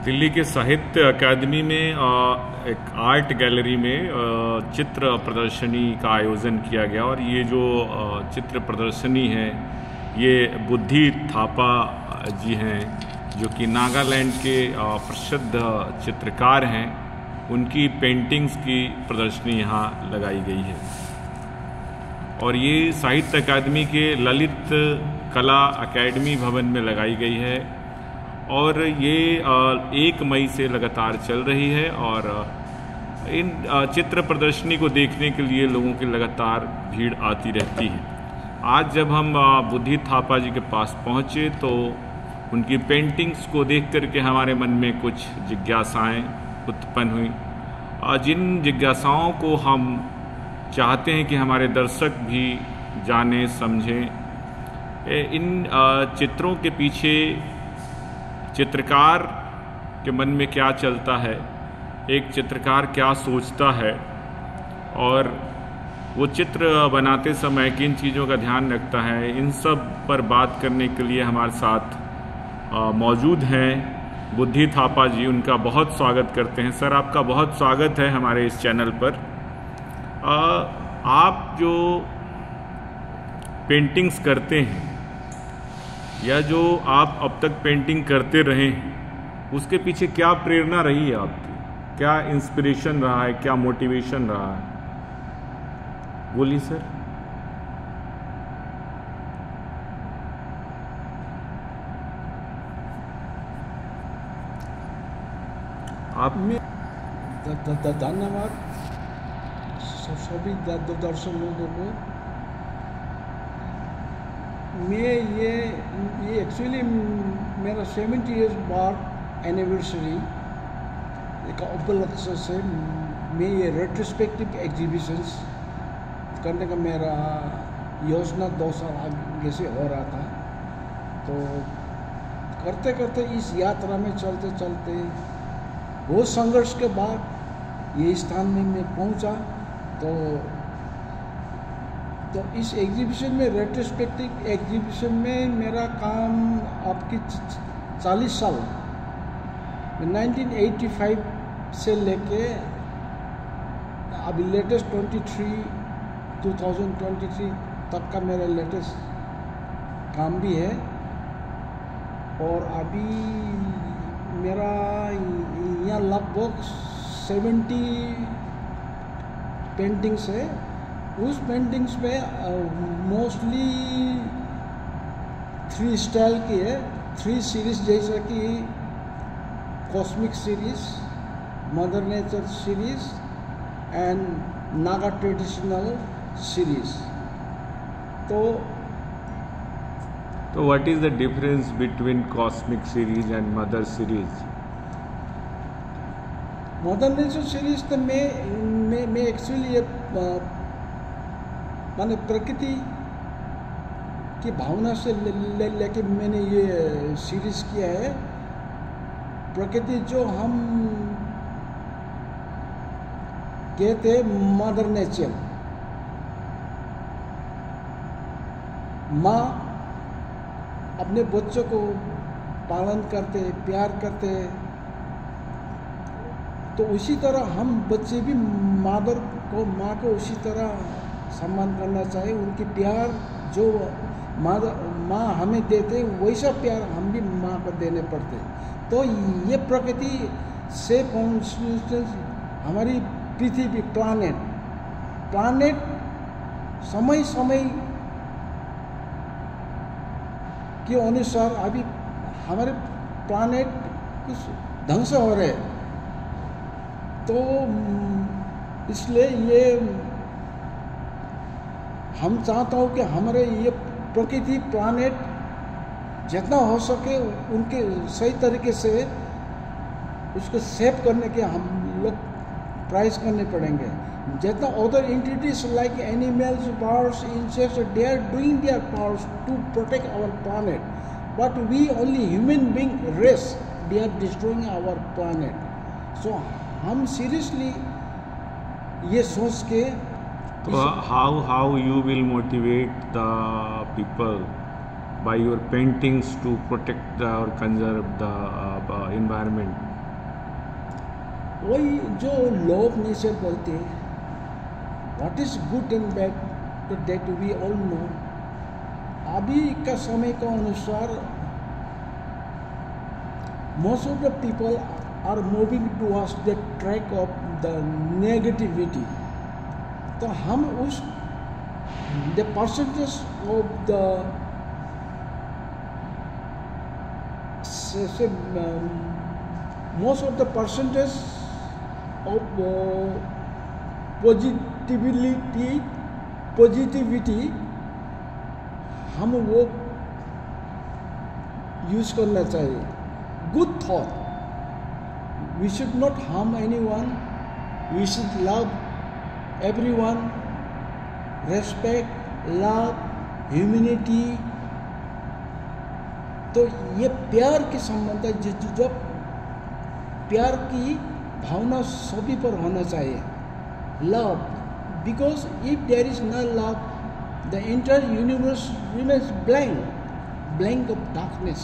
दिल्ली के साहित्य अकादमी में एक आर्ट गैलरी में चित्र प्रदर्शनी का आयोजन किया गया और ये जो चित्र प्रदर्शनी है ये बुद्धि थापा जी हैं जो कि नागालैंड के प्रसिद्ध चित्रकार हैं। उनकी पेंटिंग्स की प्रदर्शनी यहाँ लगाई गई है और ये साहित्य अकादमी के ललित कला अकेडमी भवन में लगाई गई है और ये 1 मई से लगातार चल रही है और इन चित्र प्रदर्शनी को देखने के लिए लोगों की लगातार भीड़ आती रहती है। आज जब हम बुद्धि थापा जी के पास पहुँचे तो उनकी पेंटिंग्स को देख करके हमारे मन में कुछ जिज्ञासाएं उत्पन्न हुई, जिन जिज्ञासाओं को हम चाहते हैं कि हमारे दर्शक भी जाने समझें। इन चित्रों के पीछे चित्रकार के मन में क्या चलता है, एक चित्रकार क्या सोचता है और वो चित्र बनाते समय किन चीज़ों का ध्यान रखता है, इन सब पर बात करने के लिए हमारे साथ मौजूद हैं बुद्धि थापा जी। उनका बहुत स्वागत करते हैं। सर, आपका बहुत स्वागत है हमारे इस चैनल पर। आप जो पेंटिंग्स करते हैं या जो आप अब तक पेंटिंग करते रहे हैं, उसके पीछे क्या प्रेरणा रही है आपकी, क्या इंस्पिरेशन रहा है, क्या मोटिवेशन रहा है? बोलिए सर। आप में धन्यवाद सभी दर्शक लोगों को। मैं ये एक्चुअली मेरा 70 इयर्स बाद एनिवर्सरी का उपलक्ष्य से मैं ये रेट्रोस्पेक्टिव एग्जीबिशंस करने का मेरा योजना 2 साल आगे से हो रहा था। तो करते करते इस यात्रा में चलते चलते बहुत संघर्ष के बाद ये स्थान में मैं पहुंचा। तो इस एग्जीबिशन में, रेट्रोस्पेक्टिव एग्जीबिशन में मेरा काम आपकी 40 साल 1985 से लेके अभी लेटेस्ट 2023 तक का मेरा लेटेस्ट काम भी है। और अभी मेरा यहाँ लगभग 70 पेंटिंग्स है। उस पेंटिंग्स पे मोस्टली 3 स्टाइल की है, 3 सीरीज, जैसा कि cosmic series, mother nature series and Naga traditional series. तो what is the difference between cosmic series and mother series? Mother nature series तो मैं एक्चुअली ये माने प्रकृति की भावना से लेके मैंने ये सीरीज किया है। प्रकृति जो हम कहते हैं मदर नेचर, माँ अपने बच्चों को पालन करते, प्यार करते, तो उसी तरह हम बच्चे भी माँ को उसी तरह सम्मान करना चाहिए। उनकी प्यार जो माँ हमें देते वैसा प्यार हम भी माँ को देने पड़ते। तो ये प्रकृति से कॉन्स्टिट्यूशन हमारी पृथ्वी प्लानेट समय के अनुसार अभी हमारे प्लानेट कुछ ध्वंस हो रहे हैं। तो इसलिए ये हम चाहता हूँ कि हमारे ये प्रकृति प्लानेट जितना हो सके उनके सही तरीके से उसको सेव करने के हम लोग प्रयास करने पड़ेंगे। जितना other entities like animals, birds, insects, they are doing their parts to protect our planet, but we only human being race they are destroying our planet. So हम सीरियसली ये सोच के how you will motivate the people by your paintings to protect or conserve the environment? वही जो लोग nature बोलते हैं, what is good and bad, तो दैट वी ऑल नो। अभी का समय के अनुसार most of the people are moving towards the track of the negativity. तो हम उस the percentage of the most of the percentage of positivity हम वो यूज करना चाहिए। Good thought, we should not harm anyone, we should love everyone, respect, love, humanity. तो ये प्यार के संबंध है, जब प्यार की भावना सभी पर होना चाहिए। Love, because if there is no love, the entire universe remains blank of darkness.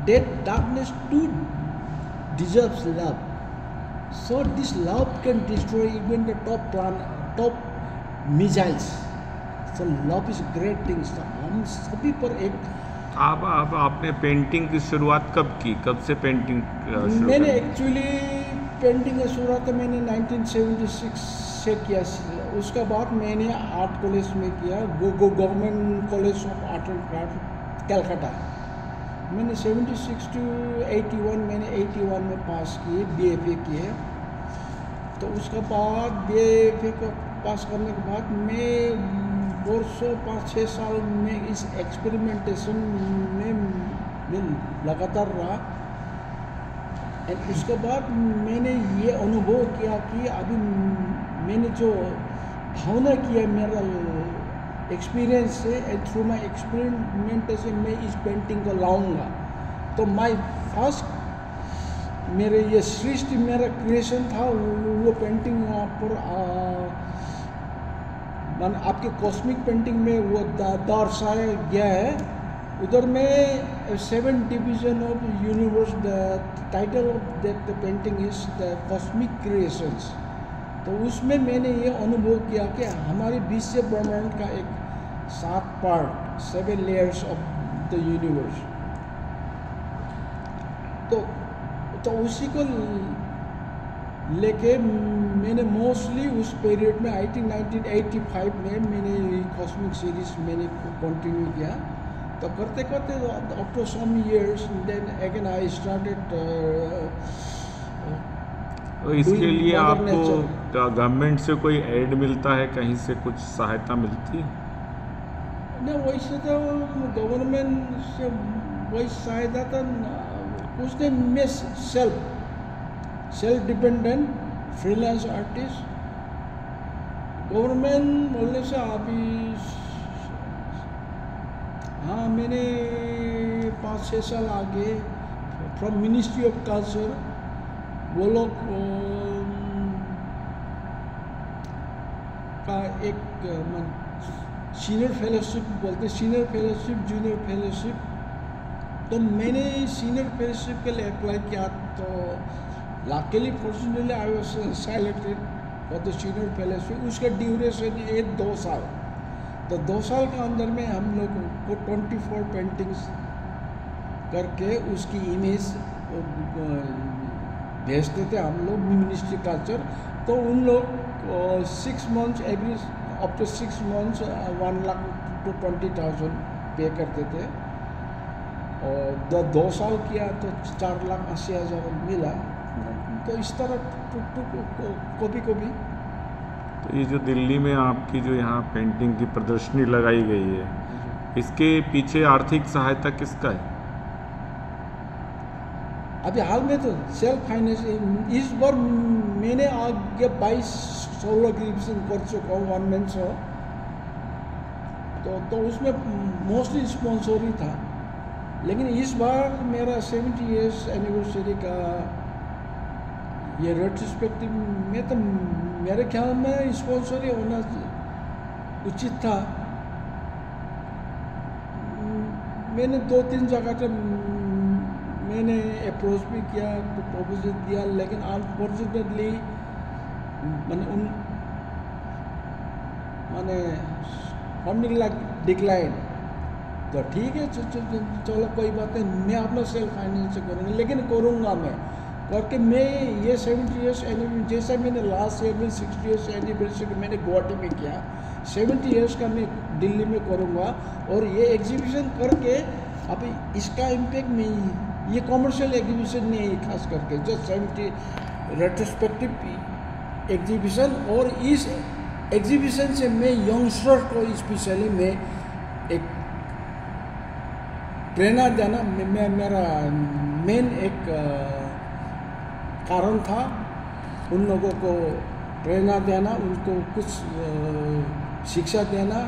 That darkness too deserves love. So this love can destroy even the top missiles. So love is great thing. So हम सभी पर एक आप आपने painting की शुरुआत कब की? कब से पेंटिंग शुरू मैंने करी? एक्चुअली पेंटिंग की शुरुआत मैंने 1976 से किया। उसके बाद मैंने आर्ट कॉलेज में किया, government college of art and craft Calcutta. मैंने 76 to 81, मैंने 81 में पास किए, BFA किए। तो उसके बाद BFA को पास करने के बाद मैं वर्षों 5-6 साल में इस एक्सपेरिमेंटेशन में लगातार रहा। एंड उसके बाद मैंने ये अनुभव किया कि अभी मैंने जो भावना किया मेरा एक्सपीरियंस से, एंड थ्रू माई एक्सपेरिमेंटेशन मैं इस पेंटिंग को लाऊंगा। तो माई फर्स्ट मेरे ये सृष्टि मेरा क्रिएशन था, वो पेंटिंग वहाँ पर मान आपके कॉस्मिक पेंटिंग में वो दर्शाया गया है। उधर में 7 division of universe, the title of that painting is the cosmic creations. तो उसमें मैंने ये अनुभव किया कि हमारे विश्व ब्रह्मांड का एक 7 part, 7 layers of the universe. तो उसी को लेके मैंने मोस्टली उस पीरियड में आई थिंक 1985 में मैंने कॉस्मिक सीरीज मैंने कंटिन्यू किया। तो करते करते after some years then again I started. इसके लिए आपको गवर्नमेंट से कोई एड मिलता है, कहीं से कुछ सहायता मिलती है? नहीं, वैसे तो गवर्नमेंट से वही सहायता तो कुछ नहीं। मैं self dependent freelance artist. Government बोलने से अभी हाँ मैंने 5-6 साल आगे फ्रॉम मिनिस्ट्री ऑफ कल्चर वो लोग का एक सीनियर फेलोशिप बोलते, सीनियर फेलोशिप, जूनियर फेलोशिप। तो मैंने सीनियर फेलोशिप के लिए अप्लाई किया। तो luckily fortunately I was selected for the senior fellowship. उसका ड्यूरेशन है 2 साल। तो 2 साल के अंदर में हम लोग को 24 पेंटिंग्स करके उसकी इमेज भेजते थे हम लोग मिनिस्ट्री कल्चर। तो उन लोग 6 months every after 6 months 1 lakh to 20,000 पे करते थे। और 2 साल किया तो 4,80,000 मिला। तो इस तरह कभी कभी। तो ये जो दिल्ली में आपकी जो यहाँ पेंटिंग की प्रदर्शनी लगाई गई है, इसके पीछे आर्थिक सहायता किसका है? अभी हाल में तो सेल्फ फाइनेंस। इस बार मैंने आगे 22-16 एग्जीबिशन कर चुका हूँ, 1 man show। तो उसमें मोस्टली स्पॉन्सर ही था। लेकिन इस बार मेरा 70 years एनिवर्सरी का ये रेट्रोस्पेक्टिव में तो मेरे ख्याल में स्पॉन्सर ही होना उचित था। मैंने 2-3 जगह तो मैंने अप्रोच भी किया, प्रपोजल दिया, लेकिन अनफॉर्चुनेटली मैंने फंडिंग लाइक डिक्लाइन। तो ठीक है, चलो कोई बात नहीं, मैं अपना सेल्फ फाइनेंस करूँगा, लेकिन करूँगा मैं करके। मैं ये 70 ईयर्स एनिवर्सरी, जैसा मैंने लास्ट ईयर में 60 ईयर्स एनिवर्सरी मैंने गुवाहाटी में किया, 70 ईयर्स का मैं दिल्ली में करूँगा। और ये एग्जीबिशन करके अभी इसका इम्पैक्ट नहीं, ये कॉमर्शियल एग्जीबिशन नहीं है, खास करके जस्ट 70 रेट्रोस्पेक्टिव एग्जीबिशन। और इस एग्जीबिशन से मैं यंगस्टर को स्पेशली मैं एक प्रेरणा देना, मेरा मेन एक कारण था, उन लोगों को प्रेरणा देना, उनको कुछ शिक्षा देना